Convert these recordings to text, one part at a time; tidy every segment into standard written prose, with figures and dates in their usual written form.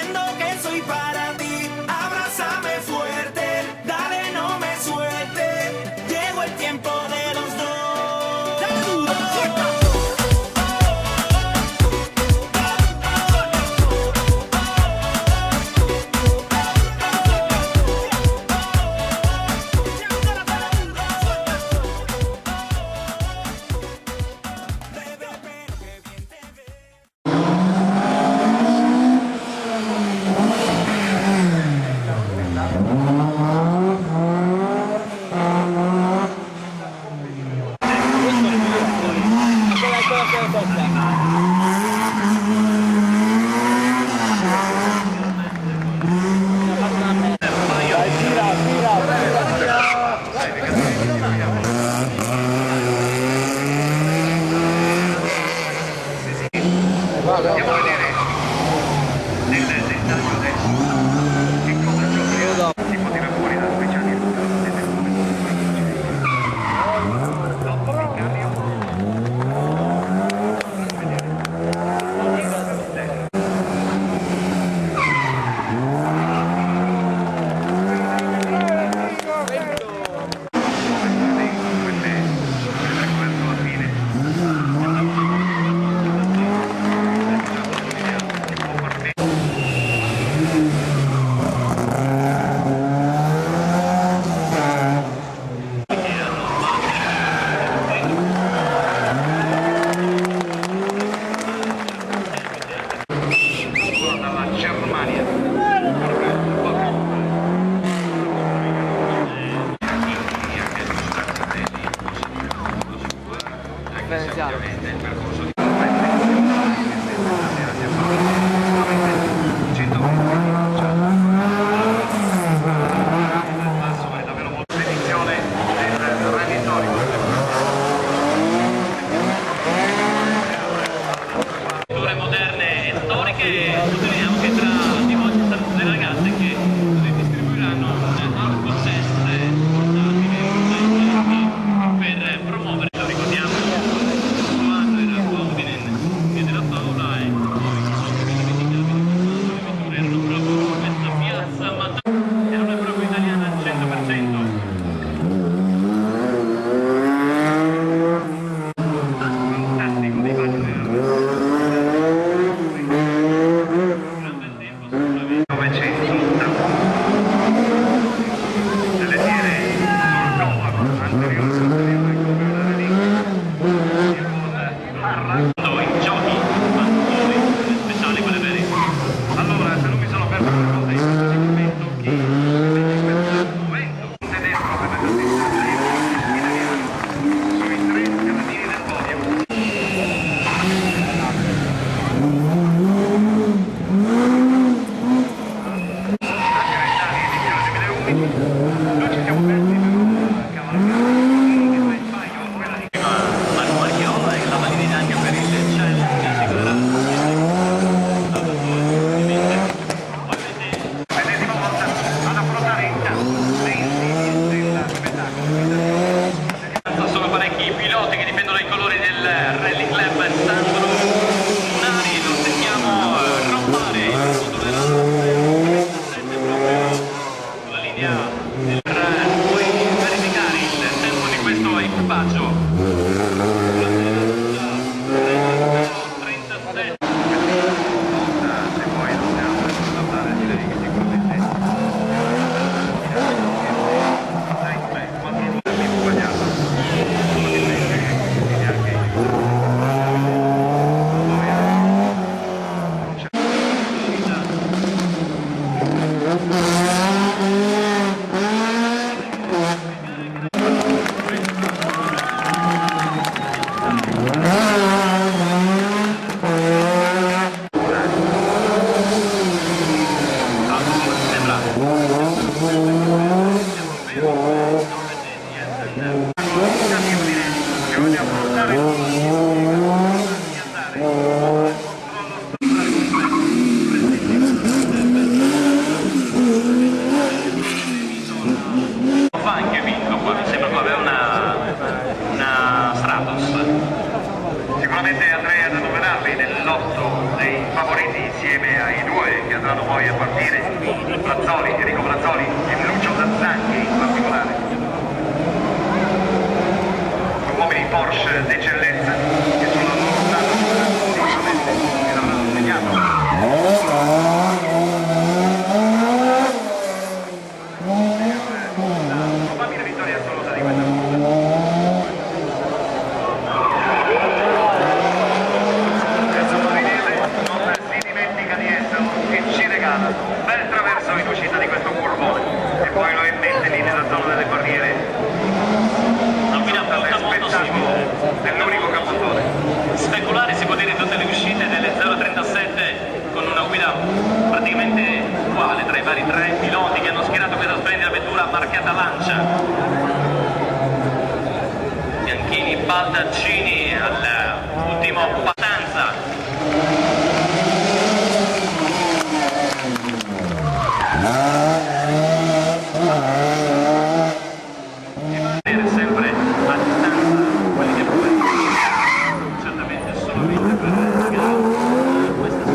sabiendo que soy para ti. Abrázame fuerte, dale, no me suelte. Llegó el tiempo de los dos. ¡Dale duro! Andiamo a vedere nel dettaglio adesso che cosa gioca si può tirare fuori da speciali ovviamente il percorso di è davvero molto edizione del rally storico. Culture moderne e storiche, sottolineiamo che tra di voi ci saranno delle ragazze che distribuiranno alcol test portatili per promuovere, lo ricordiamo, puoi verificare il tempo di questo equipaggio. 37. Se poi non siamo da fare, direi che sicuramente quando non abbiamo sbagliato Sicuramente Andrea da dove posizionarli nell'otto dei favoriti insieme ai due che andranno poi a partire, Brazzoli, Enrico Brazzoli e Lucio Zazzanchi in particolare. Uomini Porsche d'eccellenza che sulla loro strada sicuramente che l'avranno segnato. Probabile vittoria assoluta di questa non si dimentica di esserlo e ci regala un bel traverso in uscita di questo curvone e poi lo immette lì nella zona delle barriere. Una guida molto simile. Dell'unico capottone. Speculare si può dire tutte le uscite delle 037 con una guida praticamente uguale tra i vari tre piloti che hanno schierato questa splendida vettura marchiata Lancia. Bianchini, Baldaccini all'ultimo Patanza. Sempre a distanza quelli che poi certamente solamente per questa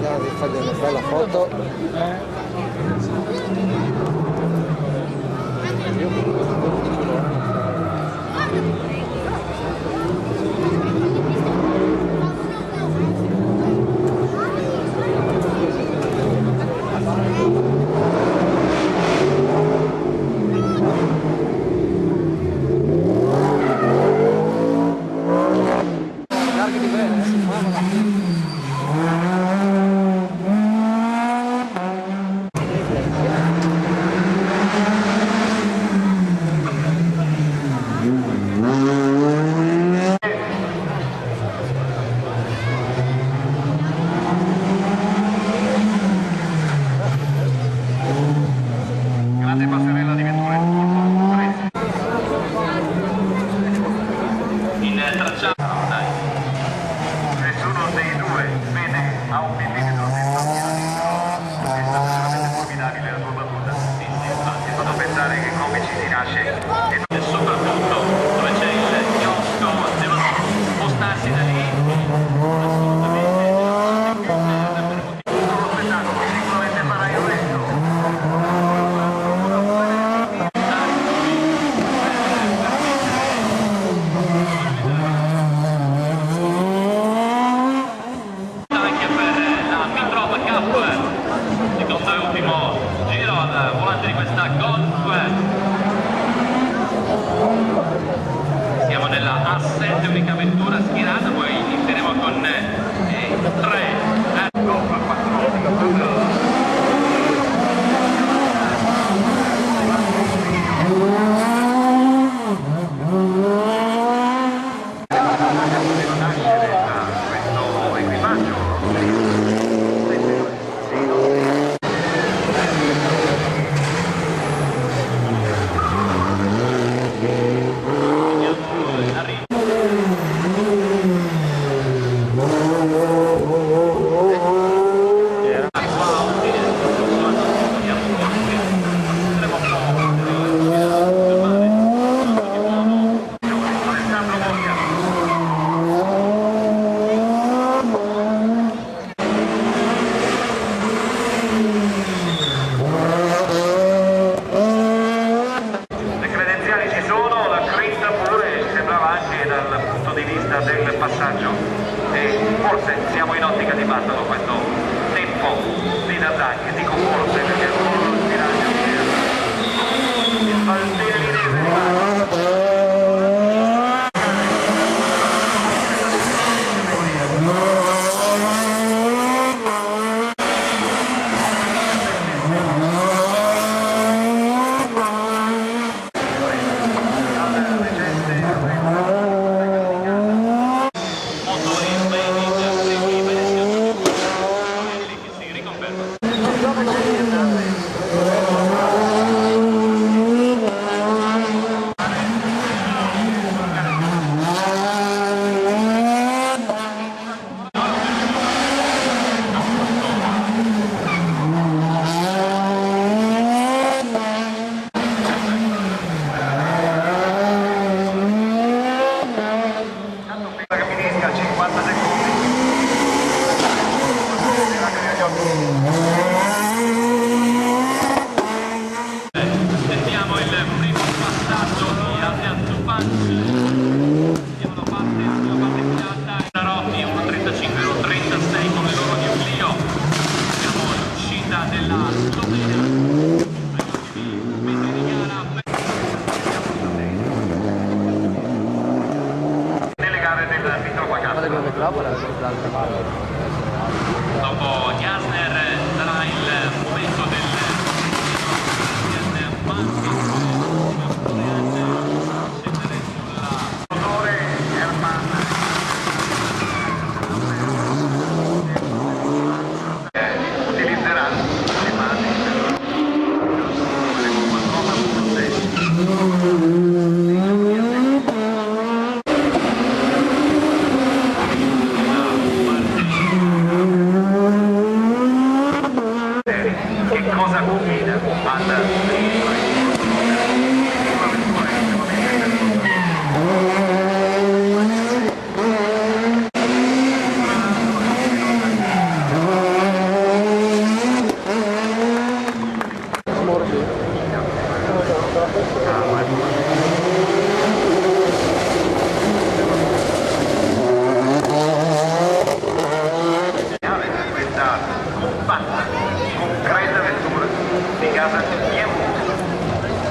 Bisogna fare una bella foto. Grande passerella di vetture in tracciato. nessuno dei due vede a un millimetro di distanza è assolutamente formidabile la tua battuta. Ti fanno pensare che come ci si nasce E soprattutto dove c'è il chiosco devono spostarsi da lì lo spettacolo sicuramente farà il resto. anche per la Mitrova Cup, secondo e ultimo giro al volante di questa Golf. Siamo nella A7, unica vettura schierata, poi inizieremo con 3 questo equipaggio. del passaggio e forse siamo in ottica di batterlo questo tempo di Zazzanchi, dico forse perché è solo lo spiraglio il valtellinese.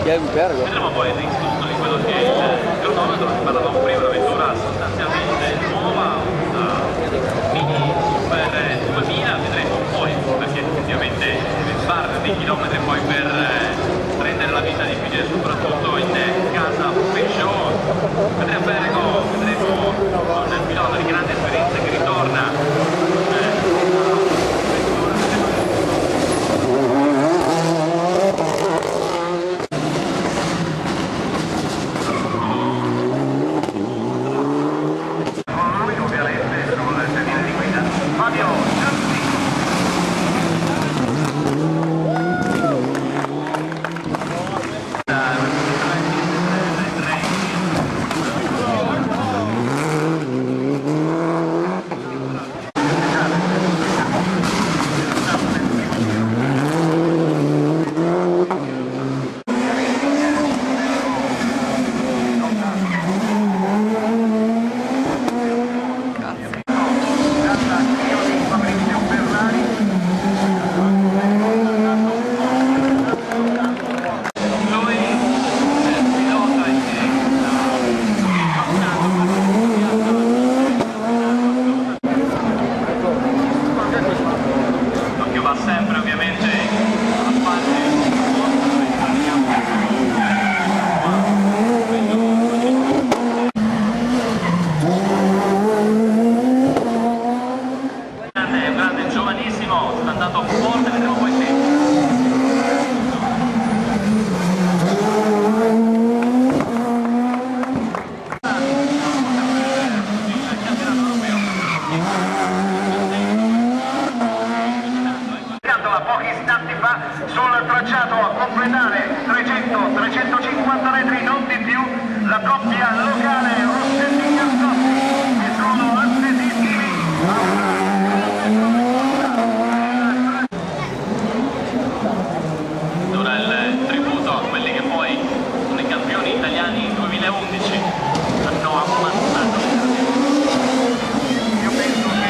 Vedremo poi il risultato di quello che è il cronometro. Si parlavamo prima, una vettura sostanzialmente nuova, mini Super 2000, vedremo poi, perché effettivamente deve fare dei chilometri poi per rendere la vita difficile, soprattutto in casa Peugeot. Vedremo Bergo, vedremo con il pilota di grande esperienza che ritorna. Sul tracciato a completare 300-350 metri, non di più, la coppia locale Rossetti-Gascotti, che sono attesissimi. Ora il tributo a quelli che poi sono i campioni italiani 2011, hanno ammazzato. Io penso che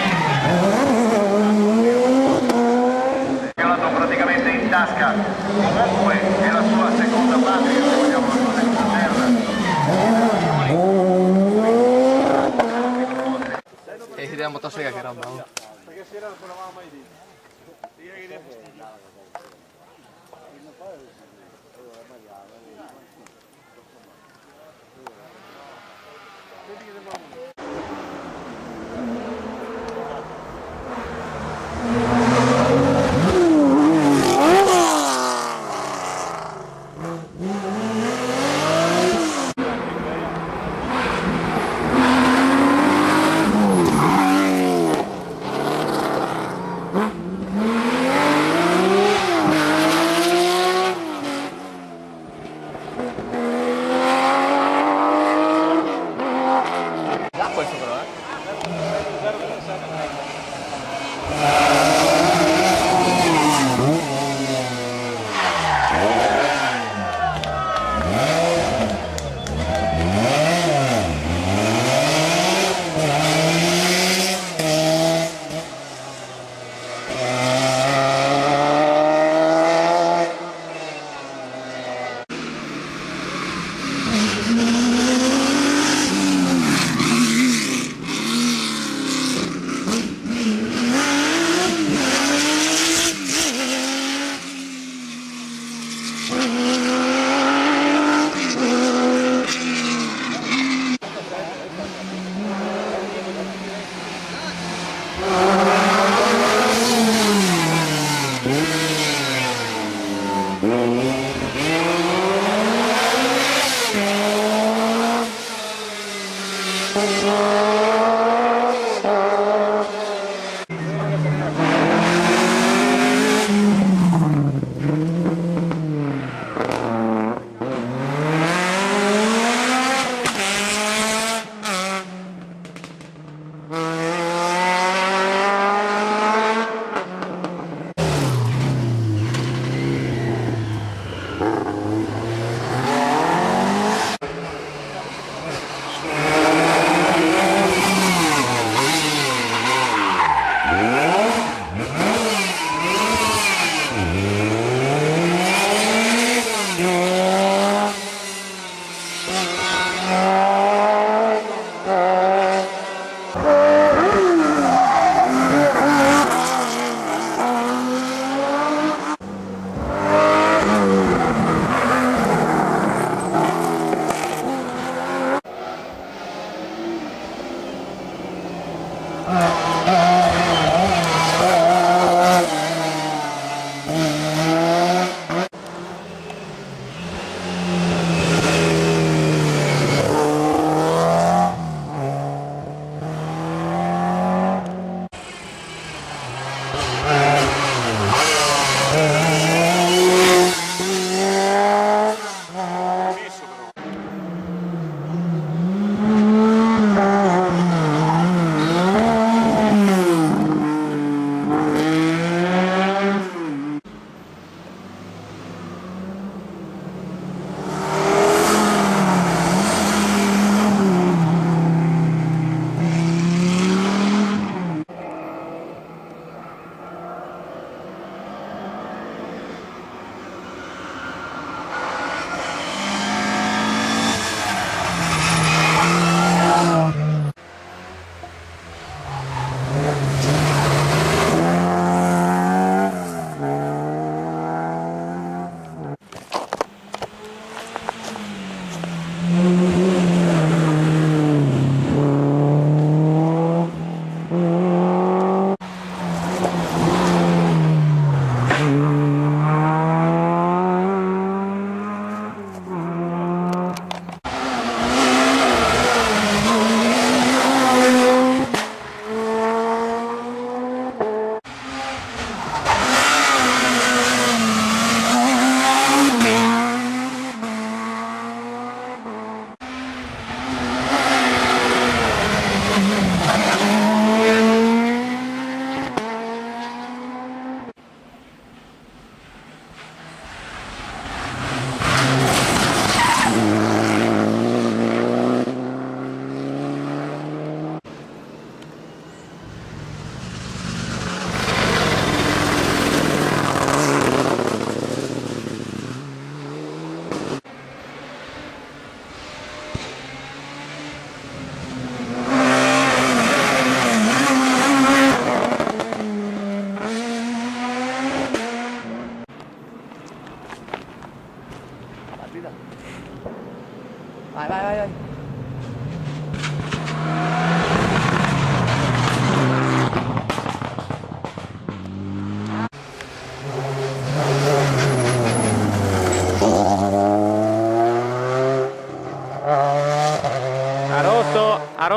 praticamente in tasca, comunque è la sua seconda patria, se vogliamo, la sua seconda terra. E si deve motosega che roba. Perché sera non l'avevamo mai detto.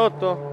rotto?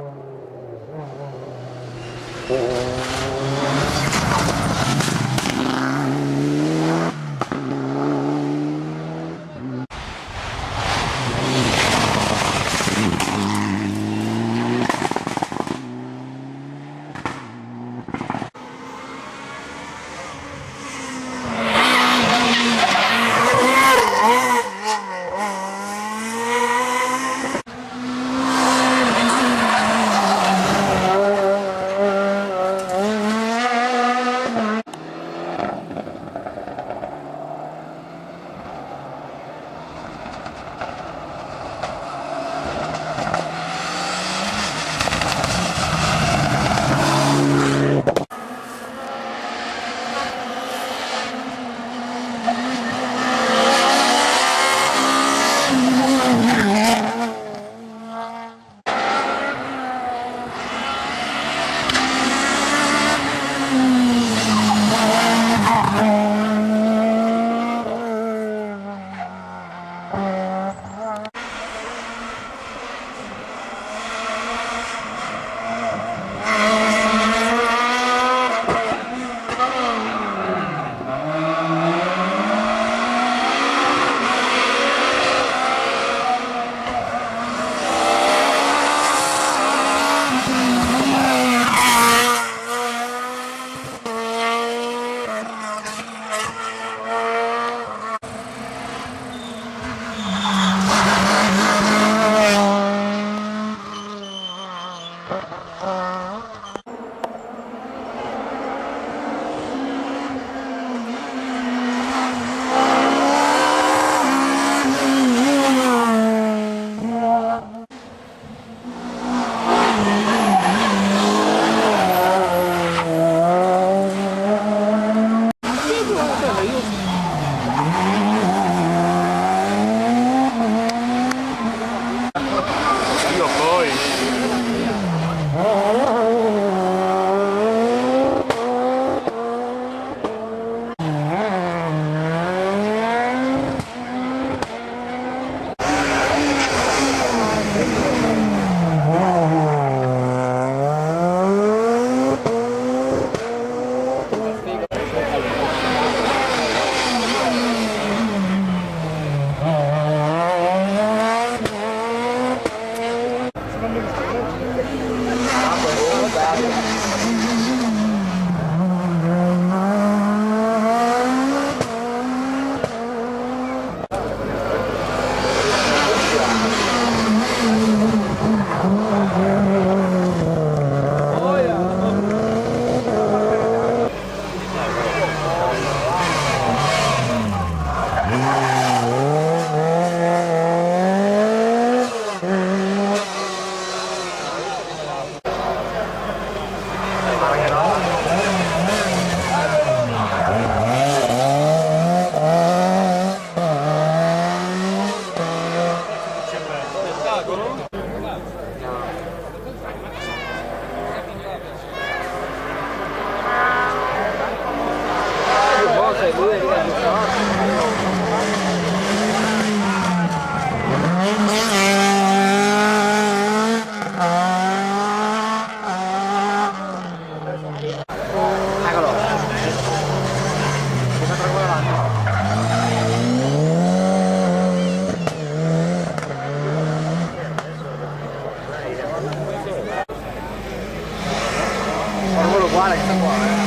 Guarda che sta qua,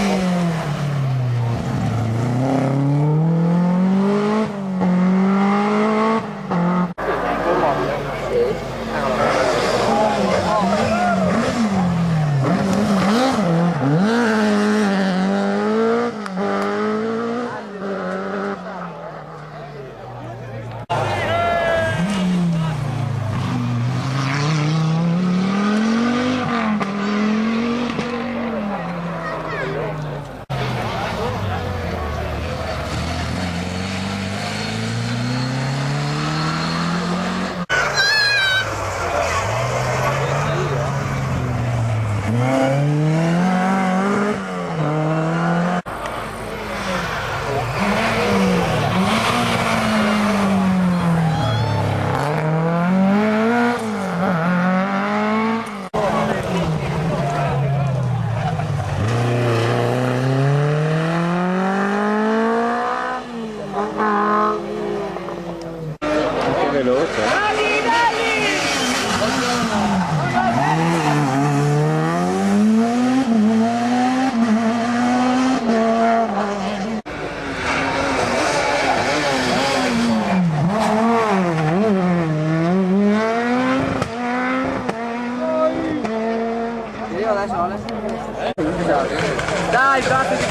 Dai, tratti di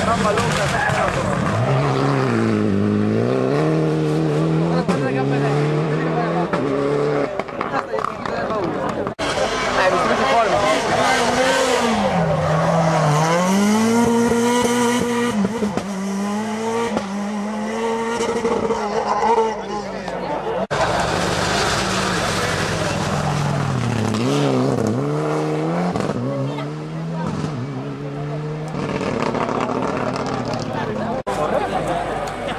mamma lunga. Mi senti fuori.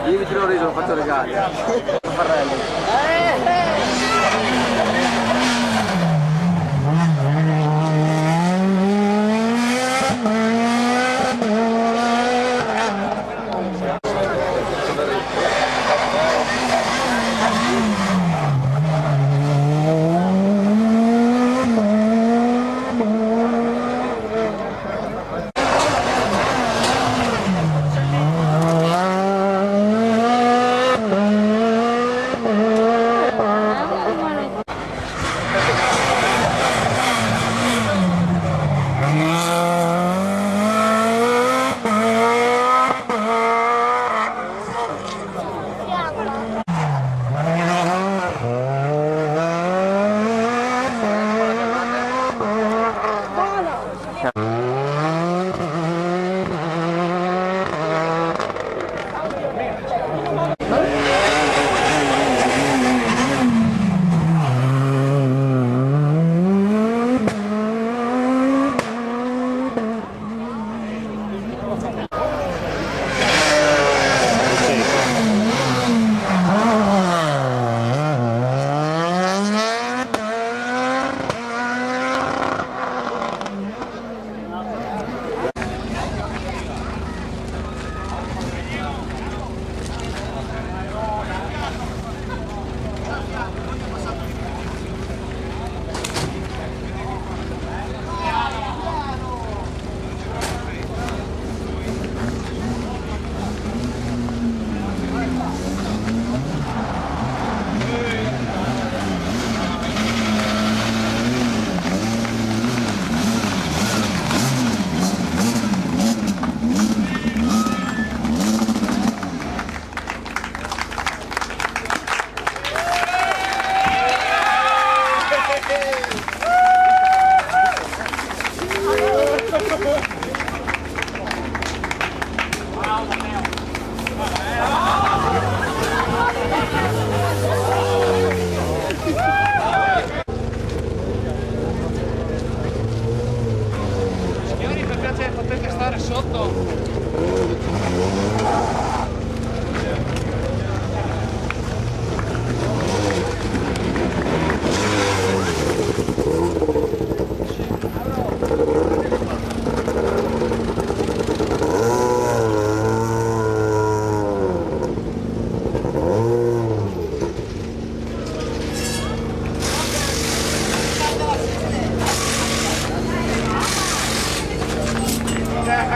Io mi tiro riso, lo faccio regali. Farrelli. Signori, per piacere potete stare sotto? Dai,